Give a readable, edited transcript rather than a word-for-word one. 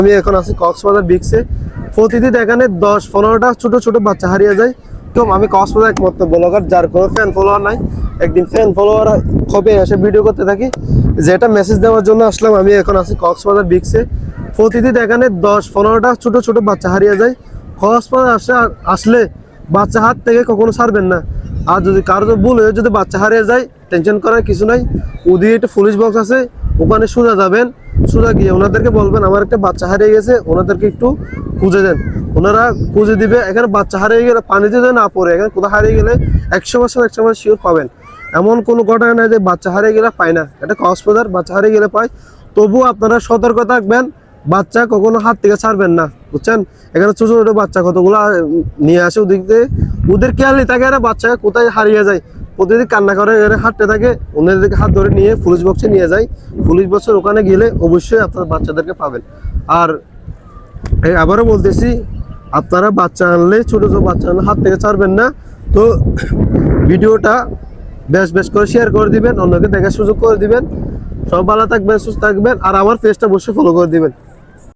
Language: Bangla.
আমি এখন আছি কক্সবাজার বিচে। প্রতিদিন এখানে 10-15টা ছোট ছোট বাচ্চা হারিয়ে যায়। তো আমি কক্সবাজার একমাত্র ব্লগার যার কোনো ফ্যান ফলোয়ার নাই। একদিন ফ্যান ফলোয়ার কবে এসে ভিডিও করতে থাকি, যেটা মেসেজ দেওয়ার জন্য আসলাম। আমি এখন আছি কক্সবাজার বিচে। প্রতিদিন এখানে 10-15টা ছোট ছোট বাচ্চা হারিয়ে যায়। কক্সবাজার আসলে বাচ্চা হাত থেকে কখনো ছাড়বেন না। আর যদি কারো ভুল হয়ে যদি বাচ্চা হারিয়ে যায়, টেনশন করার কিছু নাই। ওদিকে একটা পুলিশ বক্স আছে, ওখানে সোজা যাবেন। সোজা গিয়ে ওনাদেরকে বলবেন আমার একটা বাচ্চা হারিয়ে গেছে, ওনাদেরকে একটু খুঁজে দেন। ওনারা খুঁজে দিবে। এখানে বাচ্চা হারিয়ে গেলে পানিতে যদি না পড়ে, এখানে কোথাও হারিয়ে গেলে 100% শিওর পাবেন। এমন কোনো ঘটনা নেই যে বাচ্চা হারিয়ে গেলে পায় না। এটা কক্সবাজার, বাচ্চা হারিয়ে গেলে পায়। তবুও আপনারা সতর্ক থাকবেন, বাচ্চা কখনো হাত থেকে ছাড়বেন না, বুঝছেন। এখানে ছোট ছোট বাচ্চা কতগুলো নিয়ে আসে, ওদিক দিয়ে ওদের খেয়ালই থাকে না বাচ্চা কোথায় হারিয়ে যায়। প্রতিদিন কান্না করে এখানে হাঁটতে থাকে। ওনাদেরকে হাত ধরে নিয়ে পুলিশ বক্সে নিয়ে যায়। পুলিশ বক্সের ওখানে গেলে অবশ্যই আপনার বাচ্চাদেরকে পাবেন। আর আবারও বলতেছি, আপনারা বাচ্চা আনলে ছোট ছোট বাচ্চা আনলে হাত থেকে ছাড়বেন না। তো ভিডিওটা বেশ করে শেয়ার করে দিবেন, অন্যকে দেখার সুযোগ করে দিবেন। সব ভালো থাকবেন, সুস্থ থাকবেন, আর আমার পেজটা অবশ্যই ফলো করে দিবেন।